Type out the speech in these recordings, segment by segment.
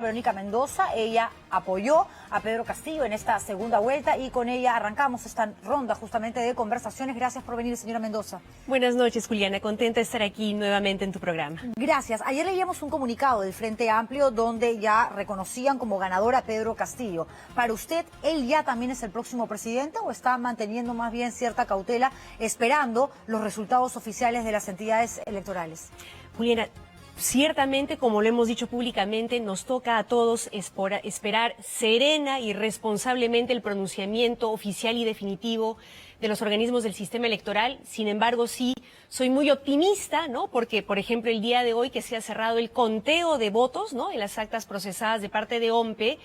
Verónica Mendoza, ella apoyó a Pedro Castillo en esta segunda vuelta y con ella arrancamos esta ronda justamente de conversaciones. Gracias por venir, señora Mendoza. Buenas noches, Juliana. Contenta de estar aquí nuevamente en tu programa. Gracias. Ayer leíamos un comunicado del Frente Amplio donde ya reconocían como ganador a Pedro Castillo. Para usted, ¿él ya también es el próximo presidente o está manteniendo más bien cierta cautela esperando los resultados oficiales de las entidades electorales? Juliana, ciertamente, como lo hemos dicho públicamente, nos toca a todos esperar serena y responsablemente el pronunciamiento oficial y definitivo de los organismos del sistema electoral. Sin embargo, sí, soy muy optimista, ¿no? Porque, por ejemplo, el día de hoy que se ha cerrado el conteo de votos, ¿no?, en las actas procesadas de parte de OMPE,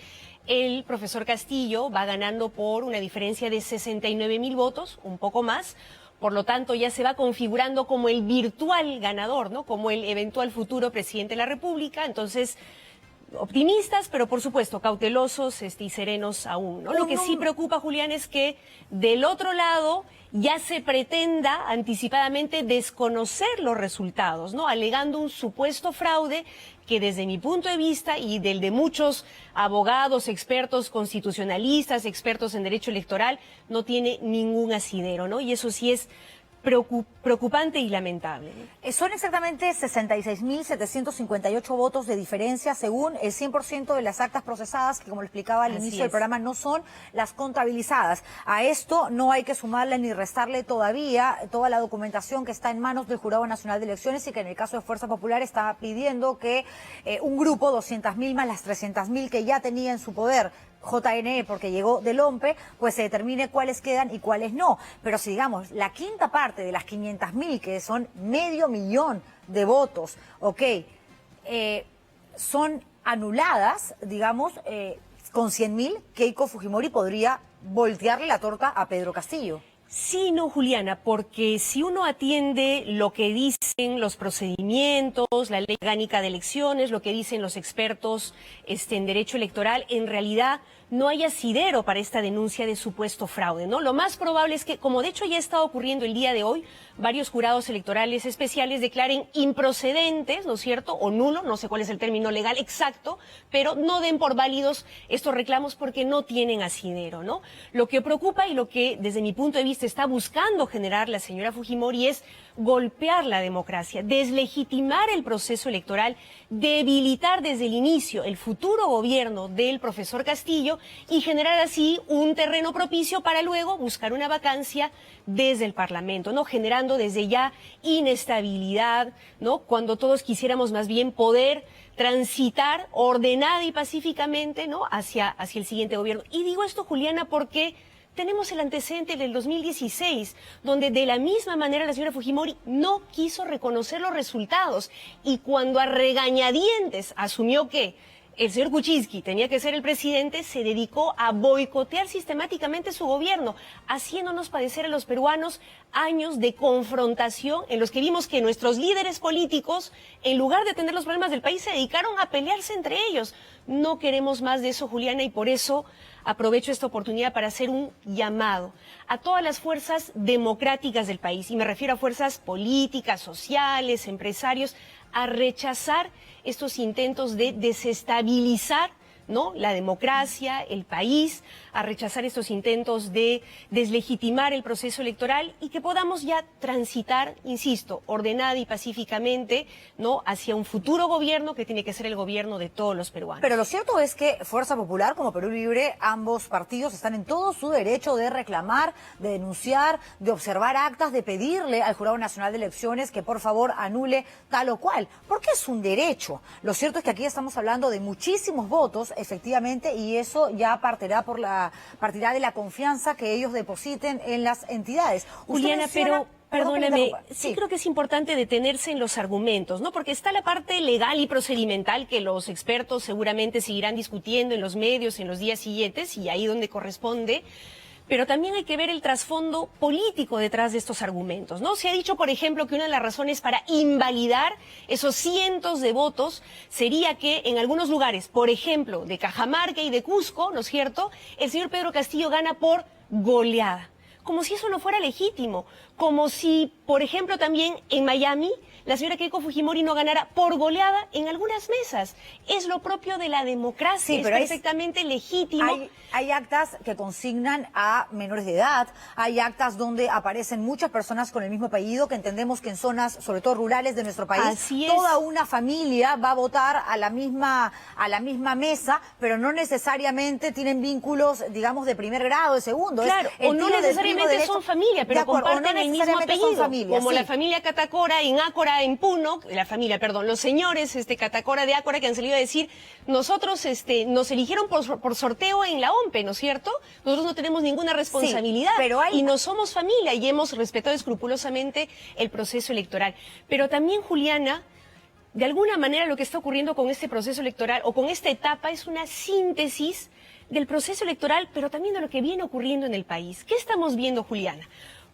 el profesor Castillo va ganando por una diferencia de 69,000 votos, un poco más. Por lo tanto, ya se va configurando como el virtual ganador, ¿no?, como el eventual futuro presidente de la República. Entonces, optimistas, pero por supuesto cautelosos y serenos aún, ¿no? Lo que sí preocupa, Julián, es que del otro lado ya se pretenda anticipadamente desconocer los resultados, ¿no?, alegando un supuesto fraude que desde mi punto de vista y del de muchos abogados, expertos constitucionalistas, expertos en derecho electoral, no tiene ningún asidero, ¿no? Y eso sí es preocupante y lamentable, ¿no? Son exactamente 66.758 votos de diferencia según el 100% de las actas procesadas, que como lo explicaba al inicio del programa, no son las contabilizadas. A esto no hay que sumarle ni restarle todavía toda la documentación que está en manos del Jurado Nacional de Elecciones y que en el caso de Fuerza Popular está pidiendo que un grupo, 200.000 más las 300.000 que ya tenía en su poder JNE, porque llegó del OMPE, pues se determine cuáles quedan y cuáles no. Pero si digamos, la quinta parte de las 500.000, que son 500.000 de votos, son anuladas, digamos, con 100.000, Keiko Fujimori podría voltearle la torta a Pedro Castillo. Sí, no, Juliana, porque si uno atiende lo que dicen los procedimientos, la ley orgánica de elecciones, lo que dicen los expertos en derecho electoral, en realidad no hay asidero para esta denuncia de supuesto fraude, ¿no? Lo más probable es que, como de hecho ya está ocurriendo el día de hoy, varios jurados electorales especiales declaren improcedentes, ¿no es cierto?, o nulo, no sé cuál es el término legal exacto, pero no den por válidos estos reclamos porque no tienen asidero, ¿no? Lo que preocupa y lo que desde mi punto de vista está buscando generar la señora Fujimori es golpear la democracia, deslegitimar el proceso electoral, debilitar desde el inicio el futuro gobierno del profesor Castillo y generar así un terreno propicio para luego buscar una vacancia desde el Parlamento, ¿no?, generando desde ya inestabilidad, ¿no?, cuando todos quisiéramos más bien poder transitar ordenada y pacíficamente, ¿no?, hacia el siguiente gobierno. Y digo esto, Juliana, porque tenemos el antecedente del 2016, donde de la misma manera la señora Fujimori no quiso reconocer los resultados y cuando a regañadientes asumió que el señor Kuczynski tenía que ser el presidente, se dedicó a boicotear sistemáticamente su gobierno, haciéndonos padecer a los peruanos años de confrontación en los que vimos que nuestros líderes políticos, en lugar de atender los problemas del país, se dedicaron a pelearse entre ellos. No queremos más de eso, Juliana, y por eso aprovecho esta oportunidad para hacer un llamado a todas las fuerzas democráticas del país, y me refiero a fuerzas políticas, sociales, empresarios, a rechazar estos intentos de desestabilizar, ¿no?, la democracia, el país, a rechazar estos intentos de deslegitimar el proceso electoral y que podamos ya transitar, insisto, ordenada y pacíficamente, ¿no?, hacia un futuro gobierno que tiene que ser el gobierno de todos los peruanos. Pero lo cierto es que Fuerza Popular como Perú Libre, ambos partidos están en todo su derecho de reclamar, de denunciar, de observar actas, de pedirle al Jurado Nacional de Elecciones que por favor anule tal o cual, porque es un derecho. Lo cierto es que aquí estamos hablando de muchísimos votos, efectivamente, y eso ya partirá de la confianza que ellos depositen en las entidades. Juliana, pero perdóname, sí creo que es importante detenerse en los argumentos, ¿no? Porque está la parte legal y procedimental que los expertos seguramente seguirán discutiendo en los medios en los días siguientes y ahí donde corresponde. Pero también hay que ver el trasfondo político detrás de estos argumentos, ¿no? Se ha dicho, por ejemplo, que una de las razones para invalidar esos cientos de votos sería que en algunos lugares, por ejemplo, de Cajamarca y de Cusco, ¿no es cierto?, el señor Pedro Castillo gana por goleada. como si eso no fuera legítimo, como si, por ejemplo, también en Miami, la señora Keiko Fujimori no ganara por goleada en algunas mesas. Es lo propio de la democracia, es perfectamente legítimo. Hay actas que consignan a menores de edad, hay actas donde aparecen muchas personas con el mismo apellido, que entendemos que en zonas, sobre todo rurales de nuestro país, toda una familia va a votar a la misma mesa, pero no necesariamente tienen vínculos, digamos, de primer grado, de segundo. Claro, o no necesariamente son familia, pero comparten el mismo apellido, como la familia Catacora en Ácora, en Puno, los señores Catacora de Ácora que han salido a decir, nosotros nos eligieron por sorteo en la OMPE, ¿no es cierto? Nosotros no tenemos ninguna responsabilidad y no somos familia y hemos respetado escrupulosamente el proceso electoral. Pero también, Juliana, de alguna manera lo que está ocurriendo con este proceso electoral o con esta etapa es una síntesis del proceso electoral, pero también de lo que viene ocurriendo en el país. ¿Qué estamos viendo, Juliana?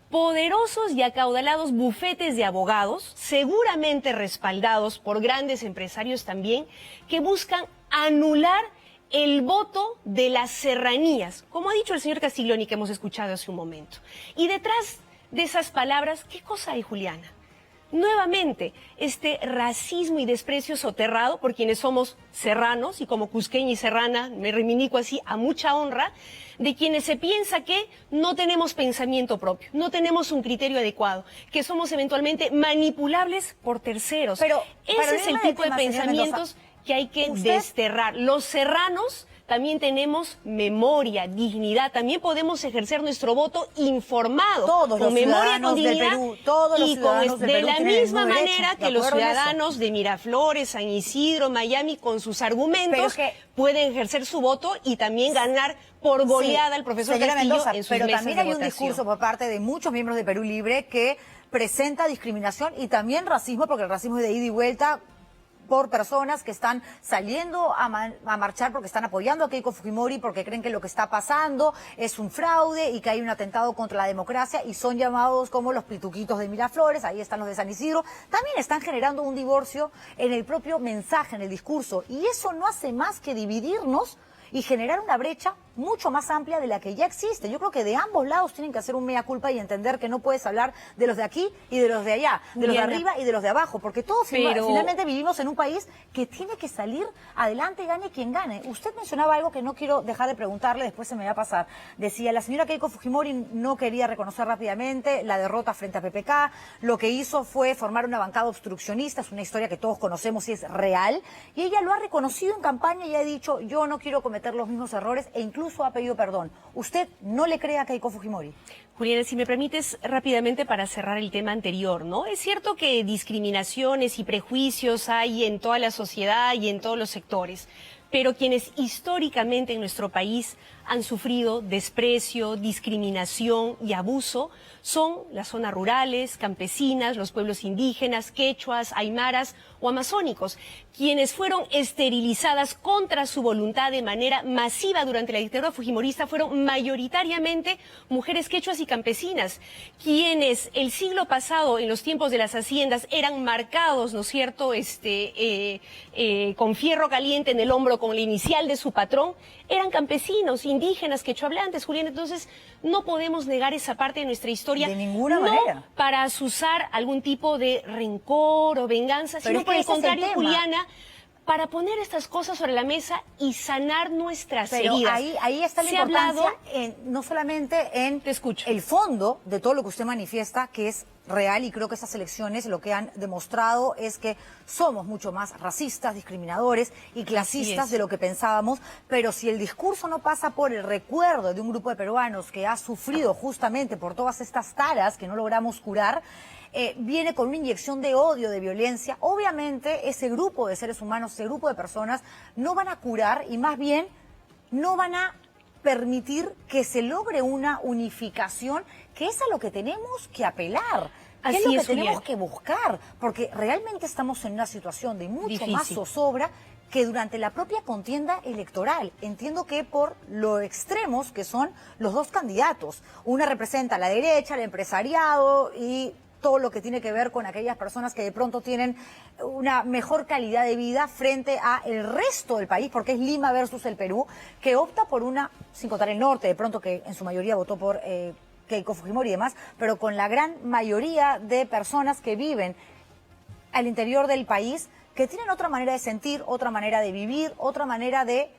Poderosos y acaudalados bufetes de abogados, seguramente respaldados por grandes empresarios también, que buscan anular el voto de las serranías, como ha dicho el señor Castiglioni, que hemos escuchado hace un momento. Y detrás de esas palabras, ¿qué cosa hay, Juliana? Nuevamente, este racismo y desprecio soterrado por quienes somos serranos, y como cusqueña y serrana me reivindico así a mucha honra, de quienes se piensa que no tenemos pensamiento propio, no tenemos un criterio adecuado, que somos eventualmente manipulables por terceros. Pero ese es el tipo de pensamientos que hay que desterrar. Los serranos también tenemos memoria, dignidad, también podemos ejercer nuestro voto informado, todos con memoria, con dignidad, del Perú, todos los ciudadanos del Perú de la misma manera que los ciudadanos de Miraflores, San Isidro, Miami, con sus argumentos, pueden ejercer su voto y también ganar por goleada al profesor Castillo Mendoza, en sus pero mesas también de hay un votación. discurso por parte de muchos miembros de Perú Libre que presenta discriminación y también racismo, porque el racismo es de ida y vuelta, por personas que están saliendo a marchar porque están apoyando a Keiko Fujimori, porque creen que lo que está pasando es un fraude y que hay un atentado contra la democracia, y son llamados como los pituquitos de Miraflores, ahí están los de San Isidro. También están generando un divorcio en el propio mensaje, en el discurso, y eso no hace más que dividirnos y generar una brecha mucho más amplia de la que ya existe. Yo creo que de ambos lados tienen que hacer un mea culpa y entender que no puedes hablar de los de aquí y de los de allá, de los de arriba y de los de abajo, porque todos finalmente vivimos en un país que tiene que salir adelante, gane quien gane. Usted mencionaba algo que no quiero dejar de preguntarle, después se me va a pasar. Decía, la señora Keiko Fujimori no quería reconocer rápidamente la derrota frente a PPK, lo que hizo fue formar una bancada obstruccionista, es una historia que todos conocemos y es real, y ella lo ha reconocido en campaña y ha dicho, yo no quiero cometer los mismos errores, e incluso ha pedido perdón. ¿Usted no le cree a Keiko Fujimori? Juliana, si me permites rápidamente para cerrar el tema anterior, ¿no? Es cierto que discriminaciones y prejuicios hay en toda la sociedad y en todos los sectores, pero quienes históricamente en nuestro país han sufrido desprecio, discriminación y abuso son las zonas rurales, campesinas, los pueblos indígenas, quechuas, aymaras o amazónicos, quienes fueron esterilizadas contra su voluntad de manera masiva durante la dictadura fujimorista fueron mayoritariamente mujeres quechuas y campesinas, quienes el siglo pasado, en los tiempos de las haciendas, eran marcados, ¿no es cierto?, con fierro caliente en el hombro con la inicial de su patrón, eran campesinos, indígenas, quechohablantes, Julián. Entonces, no podemos negar esa parte de nuestra historia. De ninguna manera. Para azuzar algún tipo de rencor o venganza, sino por el contrario, Juliana, para poner estas cosas sobre la mesa y sanar nuestras heridas. Ahí está la importancia, no solamente en el fondo de todo lo que usted manifiesta, que es real, y creo que estas elecciones lo que han demostrado es que somos mucho más racistas, discriminadores y clasistas de lo que pensábamos, pero si el discurso no pasa por el recuerdo de un grupo de peruanos que ha sufrido justamente por todas estas taras que no logramos curar, viene con una inyección de odio, de violencia, obviamente ese grupo de seres humanos, ese grupo de personas no van a curar y más bien no van a permitir que se logre una unificación, que es a lo que tenemos que apelar. ¿Qué es lo que tenemos que buscar? Porque realmente estamos en una situación de mucho más zozobra que durante la propia contienda electoral. Entiendo que por lo extremos que son los dos candidatos. Una representa a la derecha, el empresariado y todo lo que tiene que ver con aquellas personas que de pronto tienen una mejor calidad de vida frente a el resto del país, porque es Lima versus el Perú, que opta por una, sin contar el norte, de pronto que en su mayoría votó por Keiko Fujimori y demás, pero con la gran mayoría de personas que viven al interior del país, que tienen otra manera de sentir, otra manera de vivir, otra manera de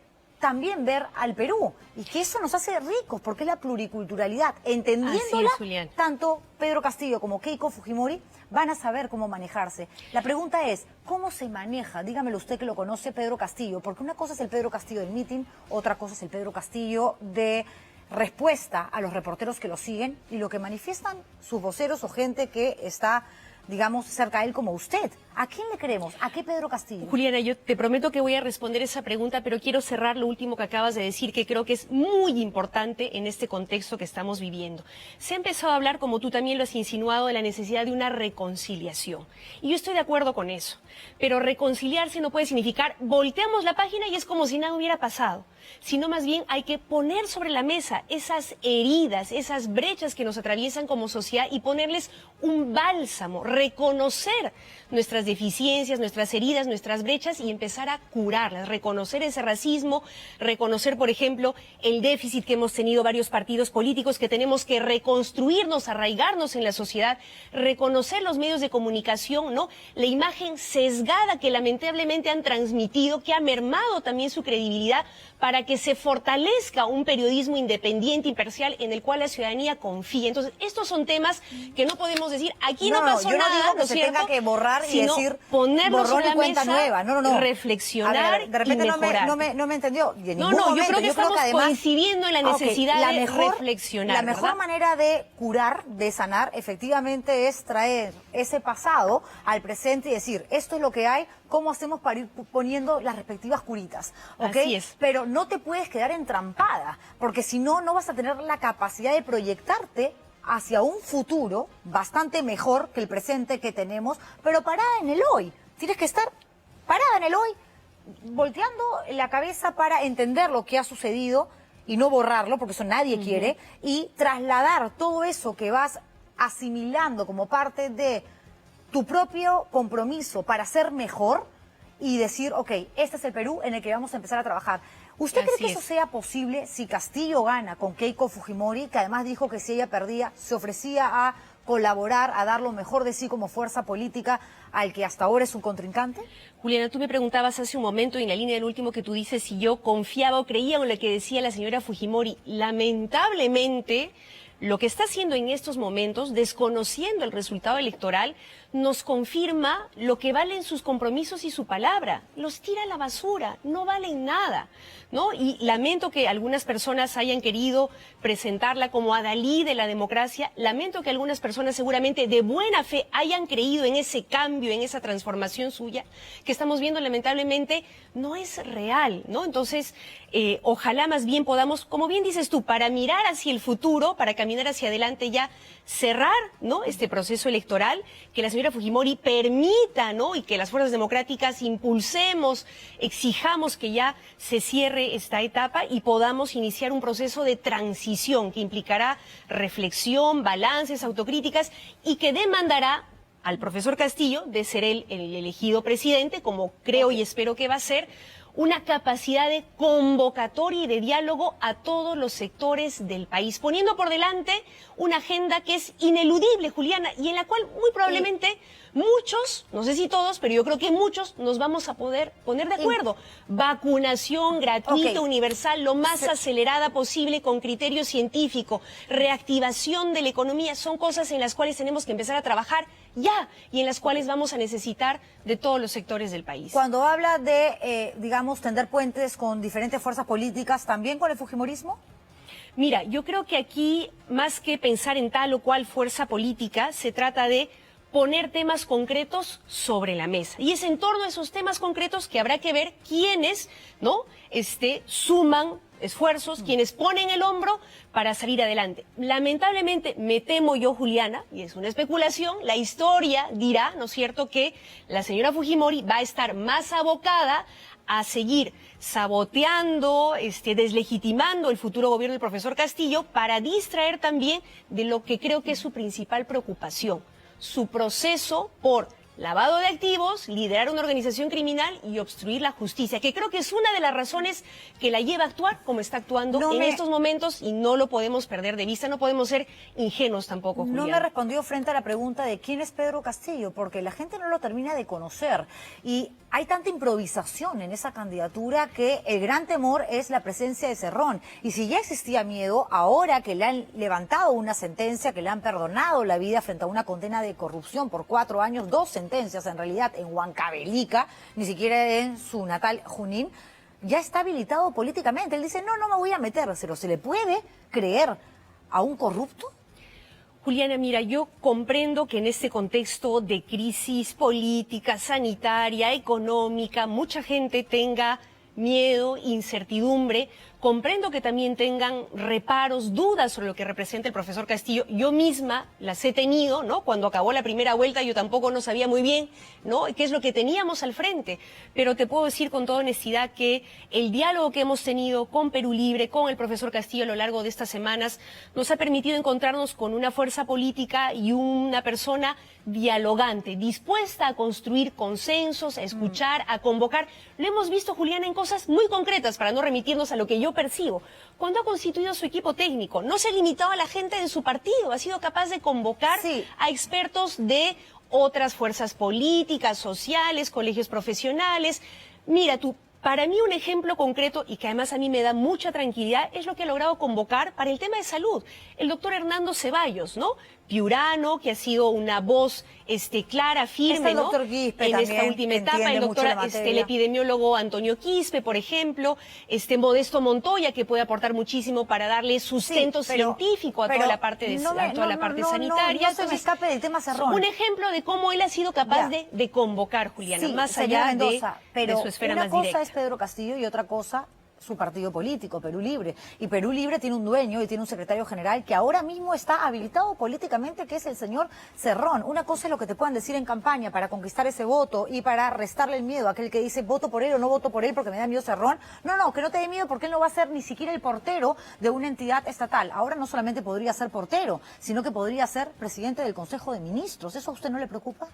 también ver al Perú, y que eso nos hace ricos, porque es la pluriculturalidad. Entendiéndola, tanto Pedro Castillo como Keiko Fujimori van a saber cómo manejarse. La pregunta es, ¿cómo se maneja? Dígamelo usted que lo conoce, Pedro Castillo, porque una cosa es el Pedro Castillo del meeting, otra cosa es el Pedro Castillo de respuesta a los reporteros que lo siguen y lo que manifiestan sus voceros o gente que está, digamos, cerca de él como usted. ¿A quién le creemos? ¿A qué Pedro Castillo? Juliana, yo te prometo que voy a responder esa pregunta, pero quiero cerrar lo último que acabas de decir, que creo que es muy importante en este contexto que estamos viviendo. Se ha empezado a hablar, como tú también lo has insinuado, de la necesidad de una reconciliación. Y yo estoy de acuerdo con eso. Pero reconciliarse no puede significar volteamos la página y es como si nada hubiera pasado. Sino más bien hay que poner sobre la mesa esas heridas, esas brechas que nos atraviesan como sociedad y ponerles un bálsamo, reconocer nuestras deficiencias, nuestras heridas, nuestras brechas y empezar a curarlas, reconocer ese racismo, reconocer, por ejemplo, el déficit que hemos tenido varios partidos políticos, que tenemos que reconstruirnos, arraigarnos en la sociedad, reconocer los medios de comunicación, ¿no? La imagen sesgada que lamentablemente han transmitido, que ha mermado también su credibilidad, para que se fortalezca un periodismo independiente, imparcial, en el cual la ciudadanía confía. Entonces, estos son temas que no podemos decir, aquí no pasó yo nada, no digo que ¿no se cierto? tenga que borrar y Sino decir ponerlo borrón sobre y la cuenta mesa, nueva. No. reflexionar A ver, de repente y mejorar. no me entendió. Y en No, ningún yo momento. creo que estamos además, coincidiendo en la necesidad de reflexionar. La mejor ¿verdad? manera de curar, de sanar, efectivamente es traer ese pasado al presente y decir, esto es lo que hay, ¿cómo hacemos para ir poniendo las respectivas curitas? ¿Ok? Así es. Pero no te puedes quedar entrampada, porque si no, no vas a tener la capacidad de proyectarte hacia un futuro bastante mejor que el presente que tenemos, pero parada en el hoy. Tienes que estar parada en el hoy, volteando la cabeza para entender lo que ha sucedido y no borrarlo, porque eso nadie quiere, y trasladar todo eso que vas asimilando como parte de tu propio compromiso para ser mejor y decir, ok, este es el Perú en el que vamos a empezar a trabajar. ¿Usted cree que eso sea posible si Castillo gana con Keiko Fujimori, que además dijo que si ella perdía se ofrecía a colaborar, a dar lo mejor de sí como fuerza política al que hasta ahora es un contrincante? Juliana, tú me preguntabas hace un momento, en la línea del último que tú dices, si yo confiaba o creía en lo que decía la señora Fujimori. Lamentablemente, lo que está haciendo en estos momentos, desconociendo el resultado electoral, nos confirma lo que valen sus compromisos y su palabra. Los tira a la basura, no valen nada, ¿no? Y lamento que algunas personas hayan querido presentarla como adalí de la democracia. Lamento que algunas personas seguramente de buena fe hayan creído en ese cambio, en esa transformación suya, que estamos viendo lamentablemente no es real, ¿no? Entonces, ojalá más bien podamos, como bien dices tú, para mirar hacia el futuro, para caminar hacia adelante ya, cerrar, ¿no?, este proceso electoral, que la señora Fujimori permita, ¿no?, y que las fuerzas democráticas impulsemos, exijamos que ya se cierre esta etapa y podamos iniciar un proceso de transición que implicará reflexión, balances, autocríticas y que demandará al profesor Castillo, de ser el elegido presidente, como creo y espero que va a ser, una capacidad de convocatoria y de diálogo a todos los sectores del país, poniendo por delante una agenda que es ineludible, Juliana, y en la cual muy probablemente muchos, no sé si todos, pero yo creo que muchos nos vamos a poder poner de acuerdo. Vacunación gratuita, universal, lo más acelerada posible, con criterio científico, reactivación de la economía, son cosas en las cuales tenemos que empezar a trabajar ya y en las cuales vamos a necesitar de todos los sectores del país. Cuando habla de, digamos, tender puentes con diferentes fuerzas políticas, ¿también con el fujimorismo? Mira, yo creo que aquí, más que pensar en tal o cual fuerza política, se trata de poner temas concretos sobre la mesa. Y es en torno a esos temas concretos que habrá que ver quiénes, ¿no?, suman esfuerzos, quienes ponen el hombro para salir adelante. Lamentablemente, me temo yo, Juliana, y es una especulación, la historia dirá, ¿no es cierto?, que la señora Fujimori va a estar más abocada a seguir saboteando, deslegitimando el futuro gobierno del profesor Castillo para distraer también de lo que creo que es su principal preocupación, su proceso por lavado de activos, liderar una organización criminal y obstruir la justicia, que creo que es una de las razones que la lleva a actuar como está actuando en estos momentos y no lo podemos perder de vista, no podemos ser ingenuos tampoco, Julián. No me respondió frente a la pregunta de quién es Pedro Castillo, porque la gente no lo termina de conocer y hay tanta improvisación en esa candidatura que el gran temor es la presencia de Cerrón. Y si ya existía miedo, ahora que le han levantado una sentencia, que le han perdonado la vida frente a una condena de corrupción por 4 años, 2 sentencias en realidad en Huancavelica, ni siquiera en su natal Junín, ya está habilitado políticamente. Él dice, no me voy a meter, pero ¿se le puede creer a un corrupto? Juliana, mira, yo comprendo que en este contexto de crisis política, sanitaria, económica, mucha gente tenga miedo, incertidumbre. Comprendo que también tengan reparos, dudas sobre lo que representa el profesor Castillo. Yo misma las he tenido, ¿no? Cuando acabó la primera vuelta yo tampoco no sabía muy bien, ¿no?, qué es lo que teníamos al frente. Pero te puedo decir con toda honestidad que el diálogo que hemos tenido con Perú Libre, con el profesor Castillo a lo largo de estas semanas, nos ha permitido encontrarnos con una fuerza política y una persona dialogante, dispuesta a construir consensos, a escuchar, a convocar. Lo hemos visto, Juliana, en cosas muy concretas, para no remitirnos a lo que yo percibo. Cuando ha constituido su equipo técnico, no se ha limitado a la gente de su partido, ha sido capaz de convocar a expertos de otras fuerzas políticas, sociales, colegios profesionales. Mira tú, para mí un ejemplo concreto y que además a mí me da mucha tranquilidad es lo que ha logrado convocar para el tema de salud el doctor Hernando Ceballos, ¿no? Piurano, que ha sido una voz clara, firme, ¿no?, en esta última etapa, el doctor, el epidemiólogo Antonio Quispe, por ejemplo, Modesto Montoya, que puede aportar muchísimo para darle sustento científico a toda la parte de toda la parte sanitaria. No se me escape del tema Cerrón. Un ejemplo de cómo él ha sido capaz de convocar, Juliana, más allá Mendoza, de su esfera más directa. Una cosa es Pedro Castillo y otra cosa su partido político, Perú Libre. Y Perú Libre tiene un dueño y tiene un secretario general que ahora mismo está habilitado políticamente, que es el señor Cerrón. Una cosa es lo que te puedan decir en campaña para conquistar ese voto y para restarle el miedo a aquel que dice voto por él o no voto por él porque me da miedo Cerrón. No, que no te dé miedo porque él no va a ser ni siquiera el portero de una entidad estatal. Ahora no solamente podría ser portero, sino que podría ser presidente del Consejo de Ministros. ¿Eso a usted no le preocupa?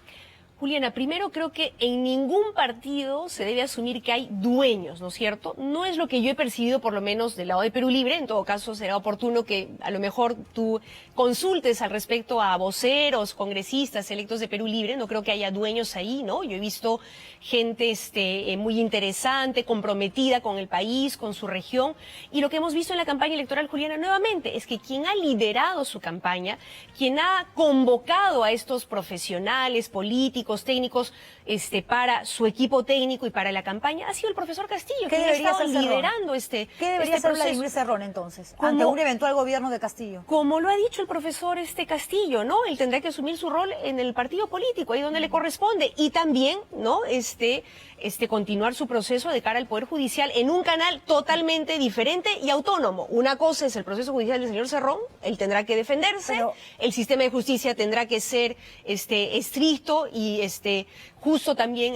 Juliana, primero creo que en ningún partido se debe asumir que hay dueños, ¿no es cierto? No es lo que yo he percibido, por lo menos del lado de Perú Libre. En todo caso, será oportuno que a lo mejor tú consultes al respecto a voceros, congresistas electos de Perú Libre. No creo que haya dueños ahí, ¿no? Yo he visto gente muy interesante, comprometida con el país, con su región. Y lo que hemos visto en la campaña electoral, Juliana, nuevamente, es que quien ha liderado su campaña, quien ha convocado a estos profesionales, políticos, técnicos para su equipo técnico y para la campaña ha sido el profesor Castillo, que ha estado liderando ¿Qué debería hacer Vladimir Cerrón entonces ante un eventual gobierno de Castillo? Como lo ha dicho el profesor Castillo, ¿no? Él tendrá que asumir su rol en el partido político, ahí donde le corresponde, y también, ¿no?, continuar su proceso de cara al Poder Judicial en un canal totalmente diferente y autónomo. Una cosa es el proceso judicial del señor Cerrón, él tendrá que defenderse, el sistema de justicia tendrá que ser estricto y justo también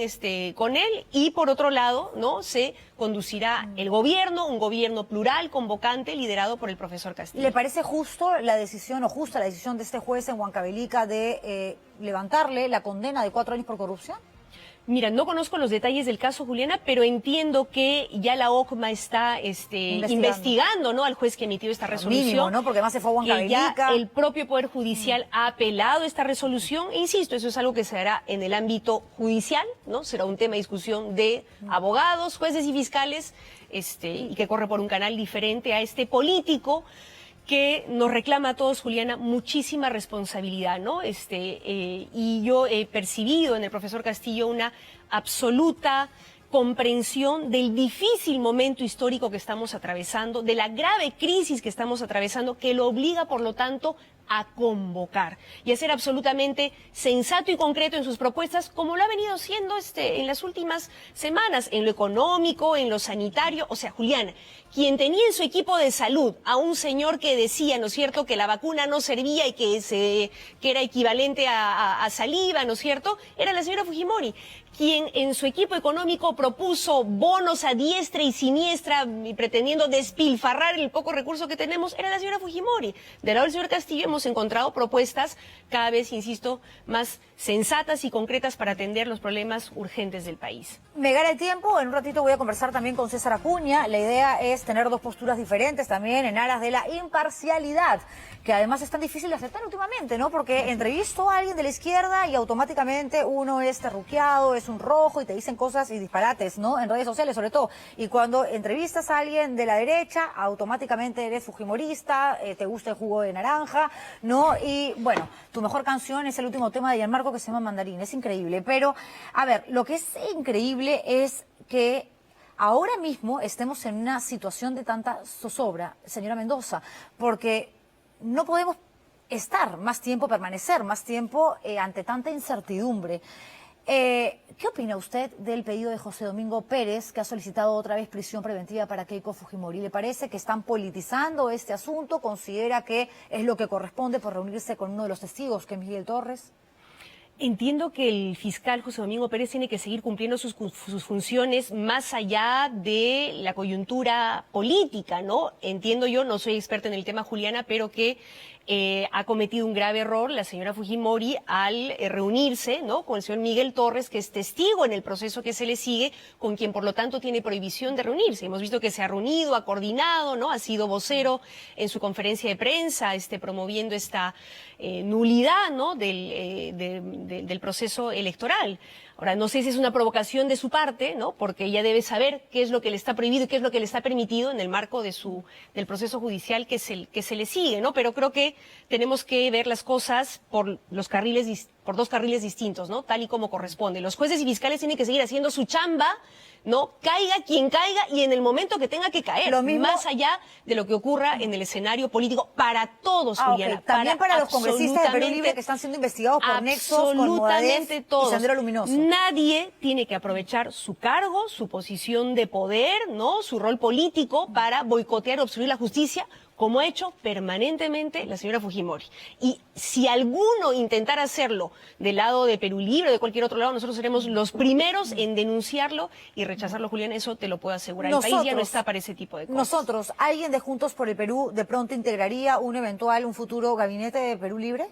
con él, y por otro lado, ¿no?, se conducirá el gobierno, un gobierno plural, convocante, liderado por el profesor Castillo. ¿Le parece justo la decisión o justa la decisión de este juez en Huancavelica de levantarle la condena de 4 años por corrupción? Mira, no conozco los detalles del caso, Juliana, pero entiendo que ya la OCMA está investigando, ¿no?, al juez que emitió esta resolución. Mínimo, ¿no? Porque además se fue a Huancavelica. Que ya el propio Poder Judicial ha apelado esta resolución. E insisto, eso es algo que se hará en el ámbito judicial, ¿no? Será un tema de discusión de abogados, jueces y fiscales, y que corre por un canal diferente a este político que nos reclama a todos, Juliana, muchísima responsabilidad, ¿no? Y yo he percibido en el profesor Castillo una absoluta comprensión del difícil momento histórico que estamos atravesando, de la grave crisis que estamos atravesando, que lo obliga, por lo tanto, a convocar y a ser absolutamente sensato y concreto en sus propuestas, como lo ha venido siendo en las últimas semanas, en lo económico, en lo sanitario. O sea, Juliana, quien tenía en su equipo de salud a un señor que decía, ¿no es cierto?, que la vacuna no servía y que era equivalente a saliva, ¿no es cierto?, era la señora Fujimori. Quien en su equipo económico propuso bonos a diestra y siniestra, pretendiendo despilfarrar el poco recurso que tenemos, era la señora Fujimori. Del lado del señor Castillo hemos encontrado propuestas cada vez, insisto, más sensatas y concretas para atender los problemas urgentes del país. Me gana el tiempo, en un ratito voy a conversar también con César Acuña. La idea es tener dos posturas diferentes también en aras de la imparcialidad, que además es tan difícil de aceptar últimamente, ¿no? Porque entrevisto a alguien de la izquierda y automáticamente uno es terruqueado, es un rojo y te dicen cosas y disparates, ¿no? En redes sociales sobre todo. Y cuando entrevistas a alguien de la derecha, automáticamente eres fujimorista, te gusta el jugo de naranja, ¿no? Y bueno, tu mejor canción es el último tema de Gianmarco que se llama Mandarín, es increíble. Pero, a ver, lo que es increíble es que ahora mismo estemos en una situación de tanta zozobra, señora Mendoza, porque no podemos estar más tiempo, permanecer más tiempo ante tanta incertidumbre. ¿Qué opina usted del pedido de José Domingo Pérez, que ha solicitado otra vez prisión preventiva para Keiko Fujimori? ¿Le parece que están politizando este asunto? ¿Considera que es lo que corresponde por reunirse con uno de los testigos, que es Miguel Torres? Entiendo que el fiscal José Domingo Pérez tiene que seguir cumpliendo sus funciones más allá de la coyuntura política, ¿no? Entiendo yo, no soy experta en el tema, Juliana, pero que ha cometido un grave error la señora Fujimori al reunirse, ¿no?, con el señor Miguel Torres, que es testigo en el proceso que se le sigue, con quien por lo tanto tiene prohibición de reunirse. Hemos visto que se ha reunido, ha coordinado, ¿no?, ha sido vocero en su conferencia de prensa, promoviendo esta nulidad, ¿no?, del proceso electoral. Ahora, no sé si es una provocación de su parte, ¿no?, porque ella debe saber qué es lo que le está prohibido y qué es lo que le está permitido en el marco de del proceso judicial que se le sigue, ¿no? Pero creo que tenemos que ver las cosas por dos carriles distintos, ¿no?, tal y como corresponde. Los jueces y fiscales tienen que seguir haciendo su chamba, ¿no?, caiga quien caiga y en el momento que tenga que caer, lo mismo, más allá de lo que ocurra en el escenario político, para todos, Juliana. Okay. También para los congresistas de Perú Libre que están siendo investigados por nexos con Modadef y Sendero Luminoso. Nadie tiene que aprovechar su cargo, su posición de poder, ¿no?, su rol político para boicotear o obstruir la justicia, como ha hecho permanentemente la señora Fujimori. Y si alguno intentara hacerlo del lado de Perú Libre o de cualquier otro lado, nosotros seremos los primeros en denunciarlo y rechazarlo, Julián, eso te lo puedo asegurar. El país ya no está para ese tipo de cosas. Nosotros, ¿alguien de Juntos por el Perú de pronto integraría un futuro gabinete de Perú Libre?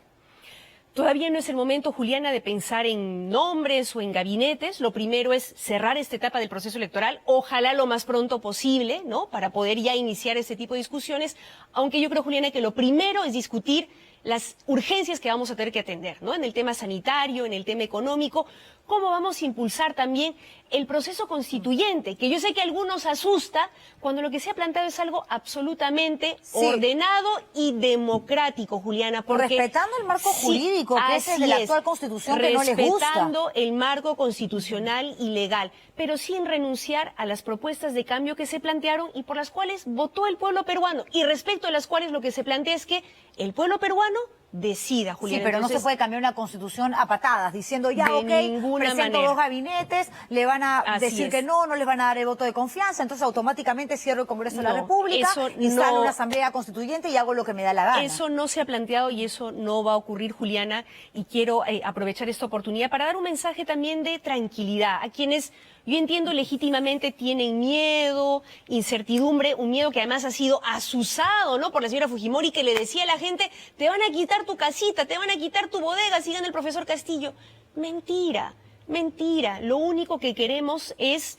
Todavía no es el momento, Juliana, de pensar en nombres o en gabinetes. Lo primero es cerrar esta etapa del proceso electoral, ojalá lo más pronto posible, ¿no?, para poder ya iniciar este tipo de discusiones, aunque yo creo, Juliana, que lo primero es discutir las urgencias que vamos a tener que atender, ¿no?, en el tema sanitario, en el tema económico, cómo vamos a impulsar también el proceso constituyente, que yo sé que a algunos asusta cuando lo que se ha planteado es algo absolutamente ordenado y democrático, Juliana. Porque respetando el marco jurídico, que es el de la actual Constitución, que no les gusta. Respetando el marco constitucional y legal, pero sin renunciar a las propuestas de cambio que se plantearon y por las cuales votó el pueblo peruano, y respecto a las cuales lo que se plantea es que el pueblo peruano decida, Juliana. Sí, pero entonces, no se puede cambiar una constitución a patadas, diciendo ya, presento manera. Dos gabinetes, le van a decir que no les van a dar el voto de confianza, entonces automáticamente cierro el Congreso de la República, instalo una asamblea constituyente y hago lo que me da la gana. Eso no se ha planteado y eso no va a ocurrir, Juliana, y quiero aprovechar esta oportunidad para dar un mensaje también de tranquilidad a quienes, yo entiendo, legítimamente tienen miedo, incertidumbre, un miedo que además ha sido azuzado, ¿no?, por la señora Fujimori, que le decía a la gente, te van a quitar tu casita, te van a quitar tu bodega, sigan el profesor Castillo. Mentira, mentira. Lo único que queremos es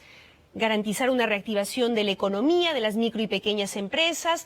garantizar una reactivación de la economía, de las micro y pequeñas empresas,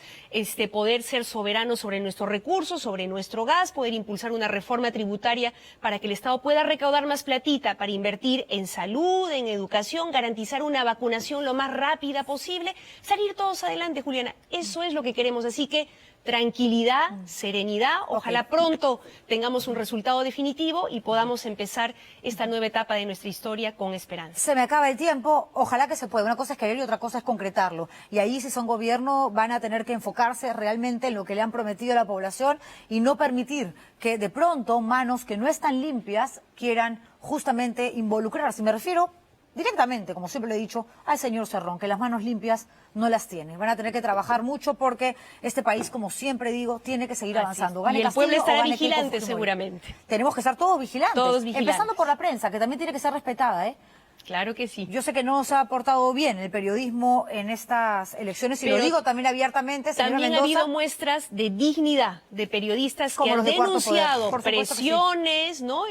poder ser soberanos sobre nuestros recursos, sobre nuestro gas, poder impulsar una reforma tributaria para que el Estado pueda recaudar más platita para invertir en salud, en educación, garantizar una vacunación lo más rápida posible, salir todos adelante, Juliana. Eso es lo que queremos, así que tranquilidad, serenidad, ojalá pronto tengamos un resultado definitivo y podamos empezar esta nueva etapa de nuestra historia con esperanza. Se me acaba el tiempo, ojalá que se pueda. Una cosa es querer y otra cosa es concretarlo. Y ahí, si son gobierno, van a tener que enfocarse realmente en lo que le han prometido a la población y no permitir que de pronto manos que no están limpias quieran justamente involucrarse. Me refiero directamente, como siempre le he dicho, al señor Cerrón, que las manos limpias no las tiene. Van a tener que trabajar mucho porque este país, como siempre digo, tiene que seguir avanzando. Y el pueblo estará vigilante seguramente. Tenemos que estar todos vigilantes. Todos vigilantes. Empezando por la prensa, que también tiene que ser respetada, ¿eh? Claro que sí. Yo sé que no se ha portado bien el periodismo en estas elecciones, y Pero lo digo también abiertamente, señora también Mendoza. ha habido muestras de dignidad de periodistas que Como han los de Cuarto Poder. denunciado Por supuesto que sí. presiones, ¿no?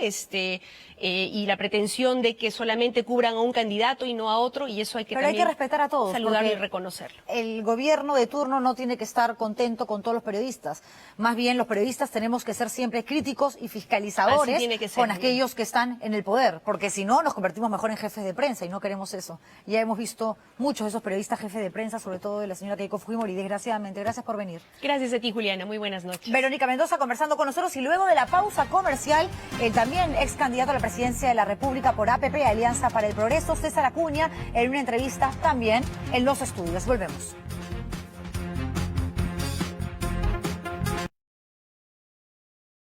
Y la pretensión de que solamente cubran a un candidato y no a otro, y eso hay que Pero hay también que respetar a todos, saludarlo y porque reconocerlo. el gobierno de turno no tiene que estar contento con todos los periodistas. Más bien, los periodistas tenemos que ser siempre críticos y fiscalizadores Así tiene que ser, con bien. aquellos que están en el poder, porque si no, nos convertimos mejor en jefes de prensa y no queremos eso. Ya hemos visto muchos de esos periodistas jefes de prensa, sobre todo de la señora Keiko Fujimori, desgraciadamente. Gracias por venir. Gracias a ti, Juliana. Muy buenas noches. Verónica Mendoza conversando con nosotros, y luego de la pausa comercial, el también ex candidato a la presidencia de la República por APP, Alianza para el Progreso, César Acuña, en una entrevista también en Los Estudios. Volvemos.